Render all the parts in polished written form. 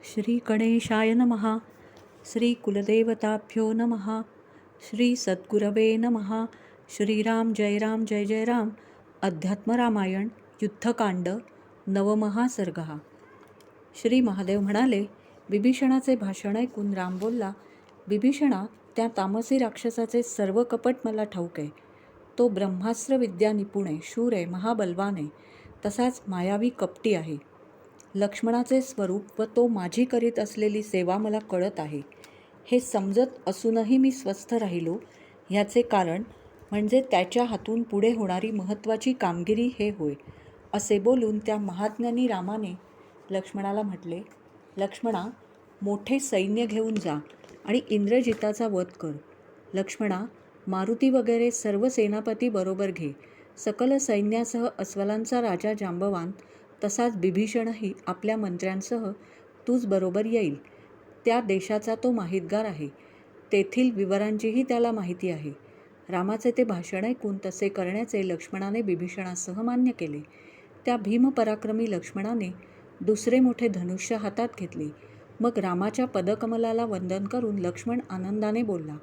श्री गणेशाय नमः. श्री कुलदेवताभ्यो नमः. श्री सद्गुरवे नमः. श्रीराम जय राम जय जय राम. अध्यात्मरामायण युद्धकांड नवमहा सर्ग. श्री महादेव म्हणाले, विभीषणाचे भाषण ऐकून राम बोलला, विभीषणा, त्या तामसी राक्षसाचे सर्व कपट मला ठाऊक आहे. तो ब्रह्मास्त्र विद्या निपुण आहे, शूर आहे, महाबलवान आहे, तसाच मायावी कपटी आहे. लक्ष्मणाचे स्वरूप व तो माझी करीत असलेली सेवा मला कळत आहे. हे समजत असूनही मी स्वस्थ राहिलो, ह्याचे कारण म्हणजे त्याच्या हातून पुढे होणारी महत्त्वाची कामगिरी हे होय. असे बोलून त्या महाज्ञानी रामाने लक्ष्मणाला म्हटले, लक्ष्मणा, मोठे सैन्य घेऊन जा आणि इंद्रजिताचा वध कर. लक्ष्मणा, मारुती वगैरे सर्व सेनापती बरोबर घे. सकल सैन्यासह अस्वलांचा राजा जांबवान तसाच बिभीषणही आपल्या मंत्र्यांसह तूच बरोबर येईल. त्या देशाचा तो माहितगार आहे, तेथील विवरांचीही त्याला माहिती आहे. रामाचे ते भाषण ऐकून तसे करण्याचे लक्ष्मणाने बिभीषणासह मान्य केले. त्या भीमपराक्रमी लक्ष्मणाने दुसरे मोठे धनुष्य हातात घेतले. मग रामाच्या पदकमलाला वंदन करून लक्ष्मण आनंदाने बोलला,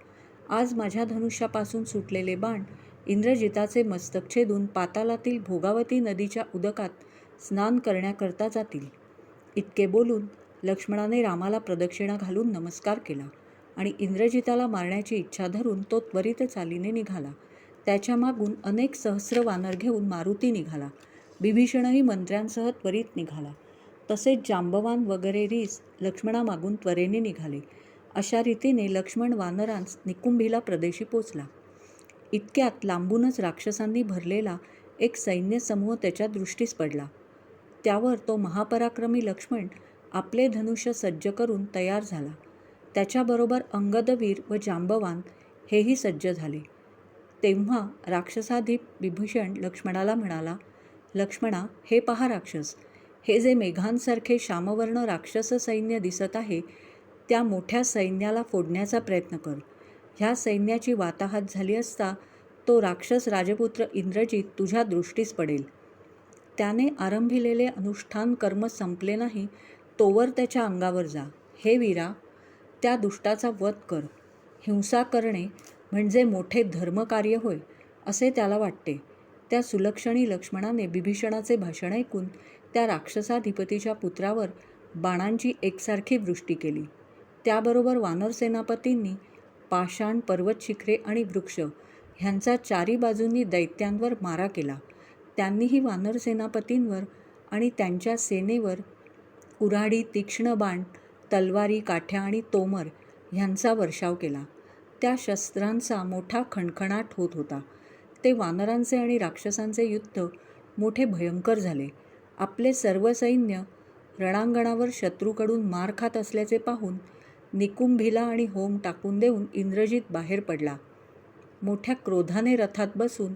आज माझ्या धनुष्यापासून सुटलेले बाण इंद्रजिताचे मस्तक छेदून पातालातील भोगावती नदीच्या उदकात स्नान करण्याकरता जातील. इतके बोलून लक्ष्मणाने रामाला प्रदक्षिणा घालून नमस्कार केला आणि इंद्रजिताला मारण्याची इच्छा धरून तो त्वरित चालीने निघाला. त्याच्या मागून अनेक सहस्र वानर घेऊन मारुती निघाला. बिभीषणही मंत्र्यांसह त्वरित निघाला. तसेच जांबवान वगैरे रीस लक्ष्मणामागून त्वरेने निघाले. अशा रीतीने लक्ष्मण वानरांस निकुंभीला प्रदेशी पोचला. इतक्यात लांबूनच राक्षसांनी भरलेला एक सैन्यसमूह त्याच्या दृष्टीस पडला. त्यावर तो महापराक्रमी लक्ष्मण आपले धनुष्य सज्ज करून तयार झाला. त्याच्याबरोबर अंगदवीर व जांबवान हेही सज्ज झाले. तेव्हा राक्षसाधीप विभीषण लक्ष्मणाला म्हणाला, लक्ष्मणा, हे पहा राक्षस, हे जे मेघांसारखे श्यामवर्ण राक्षस सैन्य दिसत आहे, त्या मोठ्या सैन्याला फोडण्याचा प्रयत्न कर. ह्या सैन्याची वाताहात झाली असता तो राक्षस राजपुत्र इंद्रजित तुझ्या दृष्टीस पडेल. त्याने आरंभिलेले अनुष्ठान कर्म संपले नाही तोवर त्याच्या अंगावर जा. हे वीरा, त्या दुष्टाचा वध कर. हिंसा करणे म्हणजे मोठे धर्मकार्य होय असे त्याला वाटते. त्या सुलक्षणी लक्ष्मणाने बिभीषणाचे भाषण ऐकून त्या राक्षसाधिपतीच्या पुत्रावर बाणांची एकसारखी वृष्टी केली. त्याबरोबर वानर सेनापतींनी पाषाण, पर्वतशिखरे आणि वृक्ष ह्यांचा चारी बाजूंनी दैत्यांवर मारा केला. त्यांनीही वानर सेनापतींवर आणि त्यांच्या सेनेवर कुऱ्हाडी, तीक्ष्ण बाण, तलवारी, काठ्या आणि तोमर ह्यांचा वर्षाव केला. त्या शस्त्रांचा मोठा खणखणाट होत होता. ते वानरांचे आणि राक्षसांचे युद्ध मोठे भयंकर झाले. आपले सर्व सैन्य रणांगणावर शत्रूकडून मार खात असल्याचे पाहून निकुंभीला आणि होम टाकून देऊन इंद्रजित बाहेर पडला. मोठ्या क्रोधाने रथात बसून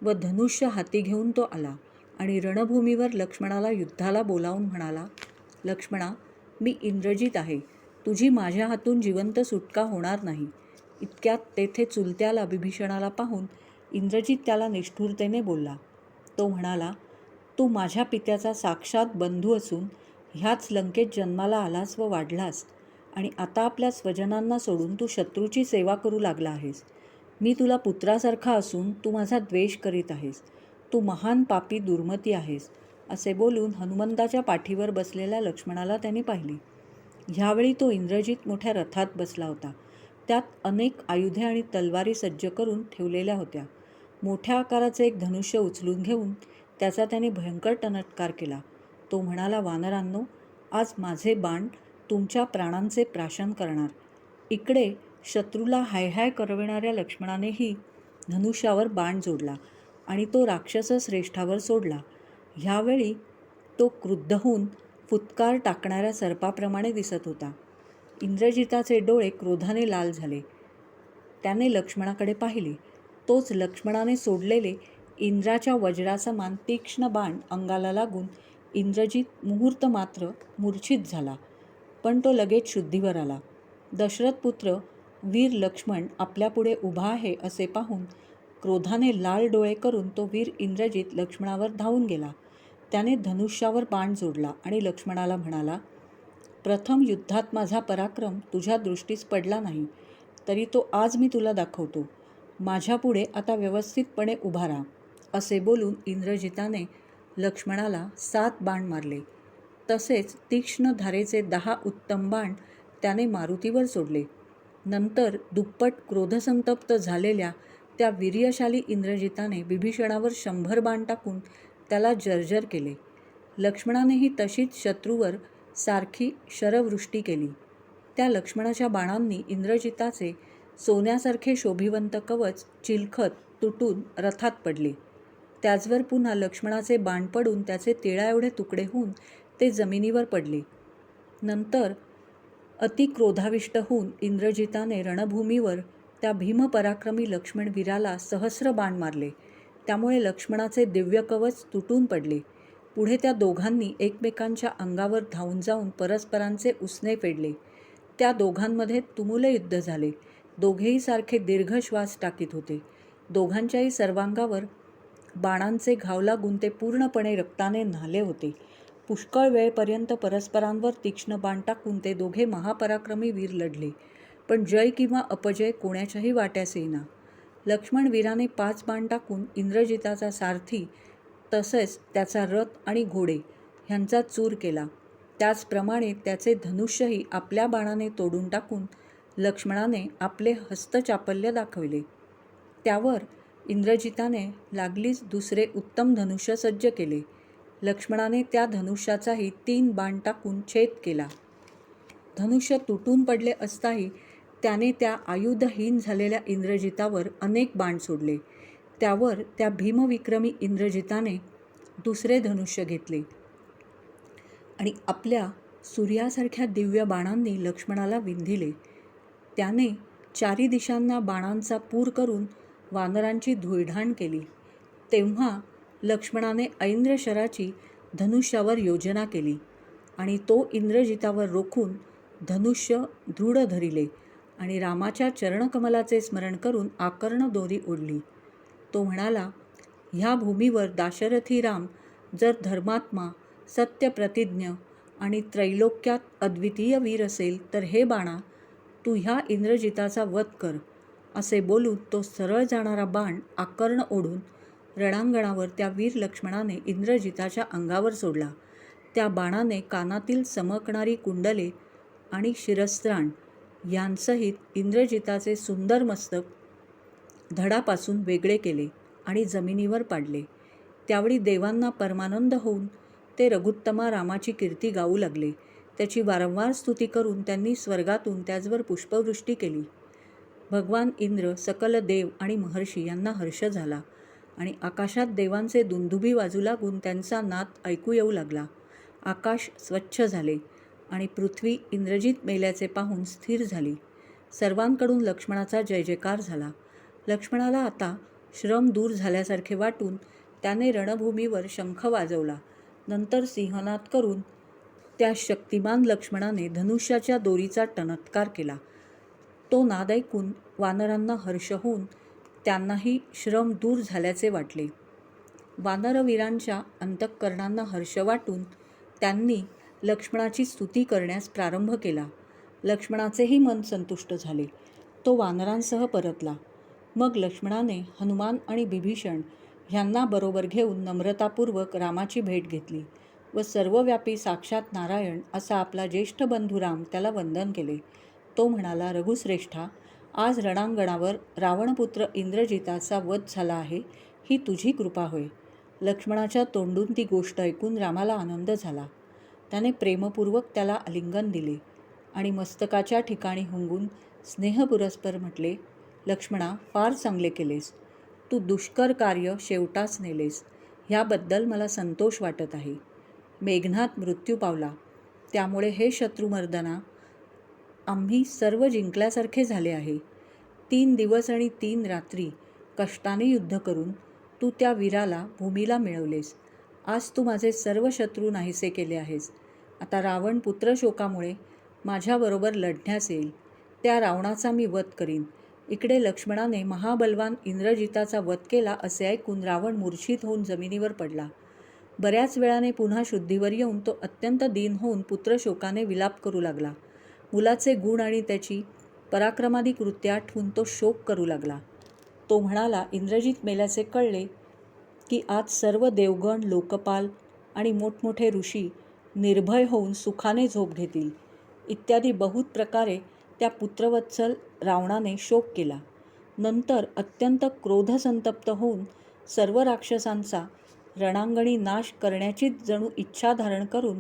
व धनुष्य हाती घेऊन तो आला आणि रणभूमीवर लक्ष्मणाला युद्धाला बोलावून म्हणाला, लक्ष्मणा, मी इंद्रजित आहे. तुझी माझ्या हातून जिवंत सुटका होणार नाही. इतक्यात तेथे चुलत्याला बिभीषणाला पाहून इंद्रजित त्याला निष्ठुरतेने बोलला. तो म्हणाला, तू माझ्या पित्याचा साक्षात बंधू असून ह्याच लंकेत जन्माला आलास व वाढलास आणि आता आपल्या स्वजनांना सोडून तू शत्रूची सेवा करू लागला आहेस. मी तुला पुत्रासारखा असून तू माझा द्वेष करीत आहेस. तू महान पापी दुर्मती आहेस. असे बोलून हनुमंताच्या पाठीवर बसलेल्या लक्ष्मणाला त्याने पाहिले. ह्यावेळी तो इंद्रजित मोठ्या रथात बसला होता. त्यात अनेक आयुधे आणि तलवारी सज्ज करून ठेवलेल्या होत्या. मोठ्या आकाराचे एक धनुष्य उचलून घेऊन त्याचा त्याने भयंकर टणत्कार केला. तो म्हणाला, वानरांनो, आज माझे बाण तुमच्या प्राणांचे प्राशन करणार. इकडे शत्रूला हाय हाय करविणाऱ्या लक्ष्मणानेही धनुष्यावर बाण जोडला आणि तो राक्षस श्रेष्ठावर सोडला. ह्यावेळी तो क्रुद्ध होऊन फुत्कार टाकणाऱ्या सर्पाप्रमाणे दिसत होता. इंद्रजिताचे डोळे क्रोधाने लाल झाले. त्याने लक्ष्मणाकडे पाहिले. तोच लक्ष्मणाने सोडलेले इंद्राच्या वज्रासमान तीक्ष्ण बाण अंगाला लागून इंद्रजित मुहूर्त मात्र मूर्छित झाला, पण तो लगेच शुद्धीवर आला. दशरथपुत्र वीर लक्ष्मण आपल्यापुढे उभा आहे असे पाहून क्रोधाने लाल डोळे करून तो वीर इंद्रजित लक्ष्मणावर धावून गेला. त्याने धनुष्यावर बाण जोडला आणि लक्ष्मणाला म्हणाला, प्रथम युद्धात माझा पराक्रम तुझ्या दृष्टीस पडला नाही, तरी तो आज मी तुला दाखवतो. माझ्यापुढे आता व्यवस्थितपणे उभा राहा. असे बोलून इंद्रजिताने लक्ष्मणाला 7 बाण मारले. तसेच तीक्ष्ण धारेचे 10 उत्तम बाण त्याने मारुतीवर सोडले. नंतर दुप्पट क्रोधसंतप्त झालेल्या त्या वीर्यशाली इंद्रजिताने विभीषणावर 100 बाण टाकून त्याला जर्जर केले. लक्ष्मणानेही तशीच शत्रूवर सारखी शरवृष्टी केली. त्या लक्ष्मणाच्या बाणांनी इंद्रजिताचे सोन्यासारखे शोभिवंत कवच चिलखत तुटून रथात पडले. त्याचवर पुन्हा लक्ष्मणाचे बाण पडून त्याचे तिळाएवढे तुकडे होऊन ते जमिनीवर पडले. नंतर अतिक्रोधाविष्ट होऊन इंद्रजिताने रणभूमीवर त्या भीमपराक्रमी लक्ष्मणवीराला सहस्र बाण मारले. त्यामुळे लक्ष्मणाचे दिव्य कवच तुटून पडले. पुढे त्या दोघांनी एकमेकांच्या अंगावर धावून जाऊन परस्परांचे उसने फेडले. त्या दोघांमध्ये तुमुल युद्ध झाले. दोघेही सारखे दीर्घ श्वास टाकीत होते. दोघांच्याही सर्वांगावर बाणांचे घाव लागून ते पूर्णपणे रक्ताने न्हाले होते. पुष्कळ वेळपर्यंत परस्परांवर तीक्ष्ण बाण टाकून ते दोघे महापराक्रमी वीर लढले, पण जय किंवा अपजय कोणाच्याही वाट्यास येईना. लक्ष्मणवीराने 5 बाण टाकून इंद्रजिताचा सारथी तसेच त्याचा रथ आणि घोडे ह्यांचा चूर केला. त्याचप्रमाणे त्याचे धनुष्यही आपल्या बाणाने तोडून टाकून लक्ष्मणाने आपले हस्तचापल्य दाखविले. त्यावर इंद्रजिताने लागलीच दुसरे उत्तम धनुष्य सज्ज केले. लक्ष्मणाने त्या धनुष्याचाही 3 बाण टाकून छेद केला. धनुष्य तुटून पडले असताही त्याने त्या आयुधहीन झालेल्या इंद्रजितावर अनेक बाण सोडले. त्यावर त्या भीमविक्रमी इंद्रजिताने दुसरे धनुष्य घेतले आणि आपल्या सूर्यासारख्या दिव्य बाणांनी लक्ष्मणाला विंधिले. त्याने 4 दिशांना बाणांचा पूर करून वानरांची धुळढाण केली. तेव्हा लक्ष्मणाने ऐंद्रशराची धनुष्यावर योजना केली आणि तो इंद्रजितावर रोखून धनुष्य दृढ धरिले आणि रामाच्या चरणकमलाचे स्मरण करून आकर्ण दोरी ओढली. तो म्हणाला, ह्या भूमीवर दाशरथी राम जर धर्मात्मा, सत्यप्रतिज्ञ आणि त्रैलोक्यात अद्वितीय वीर असेल तर हे बाणा तू ह्या इंद्रजिताचा वध कर. असे बोलून तो सरळ जाणारा बाण आकर्ण ओढून रणांगणावर त्या वीर लक्ष्मणाने इंद्रजिताच्या अंगावर सोडला. त्या बाणाने कानातील चमकणारी कुंडले आणि शिरस्त्राण यांसहित इंद्रजिताचे सुंदर मस्तक धडापासून वेगळे केले आणि जमिनीवर पाडले. त्यावेळी देवांना परमानंद होऊन ते रघुत्तमा रामाची कीर्ती गाऊ लागले. त्याची वारंवार स्तुती करून त्यांनी स्वर्गातून त्याचवर पुष्पवृष्टी केली. भगवान इंद्र, सकल देव आणि महर्षी यांना हर्ष झाला आणि आकाशात देवांचे दुंदुभी वाजू लागून त्यांचा नाद ऐकू येऊ लागला. आकाश स्वच्छ झाले आणि पृथ्वी इंद्रजित मेल्याचे पाहून स्थिर झाली. सर्वांकडून लक्ष्मणाचा जय जयकार झाला. लक्ष्मणाला आता श्रम दूर झाल्यासारखे वाटून त्याने रणभूमीवर शंख वाजवला. नंतर सिंहनाद करून त्या शक्तिमान लक्ष्मणाने धनुष्याच्या दोरीचा टणत्कार केला. तो नाद ऐकून वानरांना हर्ष होऊन त्यांनाही श्रम दूर झाल्याचे वाटले. वानरवीरांच्या अंतःकरणांना हर्ष वाटून त्यांनी लक्ष्मणाची स्तुती करण्यास प्रारंभ केला. लक्ष्मणाचेही मन संतुष्ट झाले. तो वानरांसह परतला. मग लक्ष्मणाने हनुमान आणि विभीषण ह्यांना बरोबर घेऊन नम्रतापूर्वक रामाची भेट घेतली व सर्वव्यापी साक्षात नारायण असा आपला ज्येष्ठ बंधू राम त्याला वंदन केले. तो म्हणाला, रघुश्रेष्ठा, आज रणांगणावर रावणपुत्र इंद्रजिताचा वध झाला आहे, ही तुझी कृपा होय. लक्ष्मणाच्या तोंडून ती गोष्ट ऐकून रामाला आनंद झाला. त्याने प्रेमपूर्वक त्याला आलिंगन दिले आणि मस्तकाच्या ठिकाणी हुंगून स्नेहपुरस्पर म्हटले, लक्ष्मणा, फार चांगले केलेस. तू दुष्कर कार्य शेवटाच नेलेस. ह्याबद्दल मला संतोष वाटत आहे. मेघनाद मृत्यू पावला, त्यामुळे हे शत्रुमर्दना आम्ही सर्व जिंकल्यासारखे झाले आहे. 3 दिवस आणि 3 रात्री कष्टाने युद्ध करून तू त्या वीराला भूमीला मिळवलेस. आज तू माझे सर्व शत्रू नाहीसे केले आहेस. आता रावण पुत्रशोकामुळे माझ्याबरोबर लढण्यास येईल. त्या रावणाचा मी वध करीन. इकडे लक्ष्मणाने महाबलवान इंद्रजिताचा वध केला असे ऐकून रावण मूर्छित होऊन जमिनीवर पडला. बऱ्याच वेळाने पुन्हा शुद्धीवर येऊन तो अत्यंत दीन होऊन पुत्रशोकाने विलाप करू लागला. मुलाचे गुण आणि त्याची पराक्रमादी कृत्य आठवून तो शोक करू लागला. तो म्हणाला, इंद्रजित मेल्याचे कळले की आज सर्व देवगण, लोकपाल आणि मोठमोठे ऋषी निर्भय होऊन सुखाने झोप घेतील. इत्यादी बहुत प्रकारे त्या पुत्रवत्सल रावणाने शोक केला. नंतर अत्यंत क्रोधसंतप्त होऊन सर्व राक्षसांचा रणांगणी नाश करण्याचीच जणू इच्छा धारण करून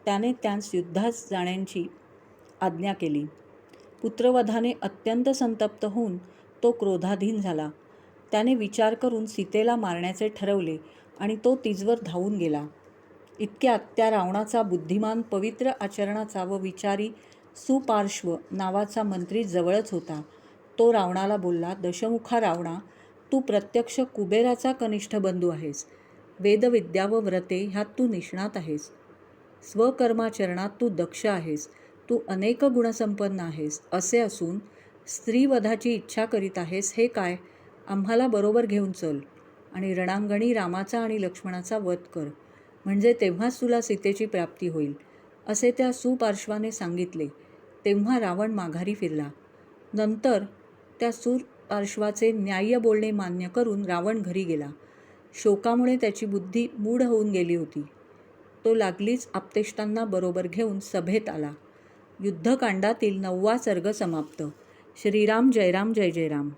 त्याने त्यांस युद्धास जाण्याची आज्ञा केली. पुत्रवधाने अत्यंत संतप्त होऊन तो क्रोधाधीन झाला. त्याने विचार करून सीतेला मारण्याचे ठरवले आणि तो तिजवर धावून गेला. इतक्यात त्या रावणाचा बुद्धिमान, पवित्र आचरणाचा व विचारी सुपार्श्व नावाचा मंत्री जवळच होता. तो रावणाला बोलला, दशमुखा रावणा, तू प्रत्यक्ष कुबेराचा कनिष्ठ बंधू आहेस. वेदविद्या व व्रते ह्यात तू निष्णात आहेस. स्वकर्माचरणात तू दक्ष आहेस. तू अनेक गुणसंपन्न आहेस. असे असून स्त्रीवधाची इच्छा करीत आहेस, हे काय? आम्हाला बरोबर घेऊन चल आणि रणांगणी रामाचा आणि लक्ष्मणाचा वध कर, म्हणजे तेव्हाच तुला सीतेची प्राप्ती होईल, असे त्या सुपार्श्वाने सांगितले. तेव्हा रावण माघारी फिरला. नंतर त्या सुपार्श्वाचे न्याय्य बोलणे मान्य करून रावण घरी गेला. शोकामुळे त्याची बुद्धी मूढ होऊन गेली होती. तो लागलीच आप्तेष्टांना बरोबर घेऊन सभेत आला. युद्धकांडातील 9वा सर्ग समाप्त. श्रीराम जय राम जय जय राम.